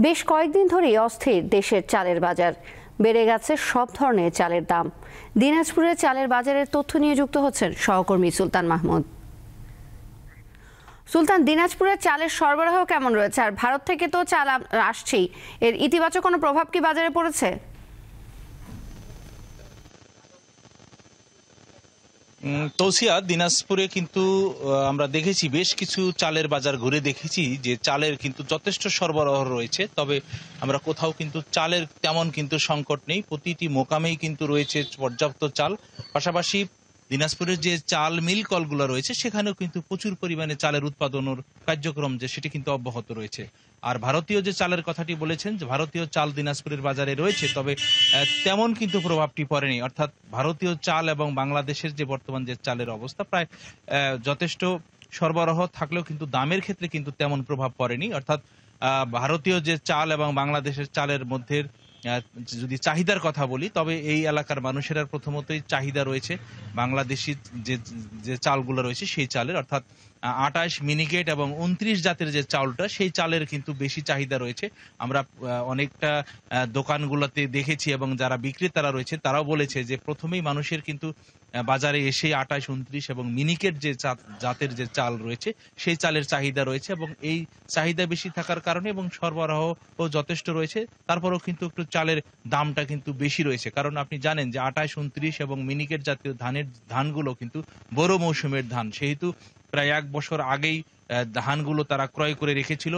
বেশ কয়েকদিন ধরেই অস্থির দেশের চালের বাজার। বেড়ে গেছে সব ধরনের চালের দাম। দিনাজপুরের চালের বাজারের তথ্য নিয়ে যুক্ত হচ্ছেন সহকর্মী সুলতান মাহমুদ। সুলতান, দিনাজপুরের চালের সরবরাহ কেমন রয়েছে? আর ভারত থেকে তো চাল আসছেই, এর ইতিবাচক কোনো প্রভাব কি বাজারে পড়েছে? তৌসিয়া, দিনাজপুরে কিন্তু আমরা দেখেছি বেশ কিছু চালের বাজার ঘুরে দেখেছি যে চালের কিন্তু যথেষ্ট সরবরাহ রয়েছে। তবে আমরা কোথাও কিন্তু চালের তেমন কিন্তু সংকট নেই, প্রতিটি মোকামেই কিন্তু রয়েছে পর্যাপ্ত চাল। পাশাপাশি দিনাজপুরের যে চাল মিল কলগুলো রয়েছে সেখানেও কিন্তু প্রচুর পরিমাণে চালের উৎপাদনের কার্যক্রম যে সেটি কিন্তু অব্যাহত রয়েছে। আর ভারতীয় যে চালের কথাটি বলেছেন, যে ভারতীয় চাল দিনাজপুরের বাজারে রয়েছে, তবে তেমন কিন্তু প্রভাবটি পড়েনি। অর্থাৎ ভারতীয় চাল এবং বাংলাদেশের যে বর্তমান যে চালের অবস্থা, প্রায় যথেষ্ট সরবরাহ থাকলেও কিন্তু দামের ক্ষেত্রে কিন্তু তেমন প্রভাব পড়েনি। অর্থাৎ ভারতীয় যে চাল এবং বাংলাদেশের চালের মধ্যে যদি চাহিদার কথা বলি, তবে এই এলাকার মানুষেরা প্রথমতই চাহিদা রয়েছে বাংলাদেশি যে যে চালগুলো রয়েছে সেই চালের, অর্থাৎ ২৮ মিনিকেট এবং ২৯ জাতের যে চালটা, সেই চালের কিন্তু বেশি চাহিদা রয়েছে। আমরা অনেকটা দোকানগুলোতে দেখেছি এবং যারা বিক্রেতারা রয়েছে তারাও বলেছে যে প্রথমেই মানুষের কিন্তু বাজারে এসে ২৮, ২৯ এবং মিনিকেট যে জাতের যে চাল রয়েছে সেই চালের চাহিদা রয়েছে, এবং এই চাহিদা বেশি থাকার কারণে এবং সরবরাহও যথেষ্ট রয়েছে। তারপরেও কিন্তু একটু চালের দামটা কিন্তু বেশি রয়েছে, কারণ আপনি জানেন যে ২৮, ২৯ এবং মিনিকেট জাতীয় ধানগুলো কিন্তু বড় মৌসুমের ধান, সেহেতু প্রায় ১ বছর আগেই ধানগুলো তারা ক্রয় করে রেখেছিল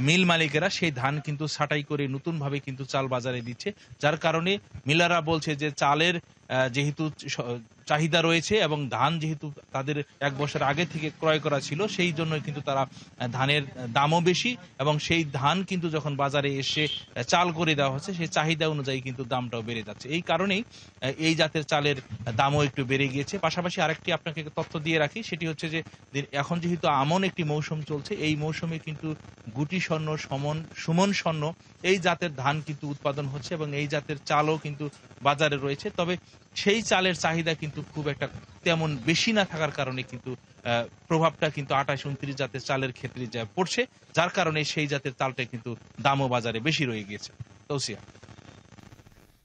মিল মালিকেরা। সেই ধান কিন্তু ছাঁটাই করে নতুন ভাবে কিন্তু চাল বাজারে দিচ্ছে, যার কারণে মিলাররা বলছে যে চালের যেহেতু চাহিদা রয়েছে এবং ধান যেহেতু তাদের ১ বছর আগে থেকে ক্রয় করা ছিল, সেই জন্য কিন্তু তারা ধানের দামও বেশি, এবং সেই ধান কিন্তু যখন বাজারে এসে চাল করে দেওয়া হচ্ছে সেই চাহিদা অনুযায়ী কিন্তু দামটাও বেড়ে যাচ্ছে। এই কারণেই এই জাতের চালের দামও একটু বেড়ে গিয়েছে। পাশাপাশি আরেকটি আপনাকে তথ্য দিয়ে রাখি, সেটি হচ্ছে যে এখন যেহেতু আমন একটি মৌসুম চলছে, এই মৌসুমে কিন্তু গুটি স্বর্ণ, সুমন স্বর্ণ এই জাতের ধান কিন্তু উৎপাদন হচ্ছে এবং এই জাতের চালও কিন্তু বাজারে রয়েছে। তবে সেই চালের চাহিদা কিন্তু খুব একটা তেমন বেশি না থাকার কারণে কিন্তু প্রভাবটা কিন্তু ২৮, ২৯ জাতের চালের ক্ষেত্রে যা পড়ছে, যার কারণে সেই জাতের চালটা কিন্তু দামও বাজারে বেশি রয়ে গিয়েছে। তৌসিয়া।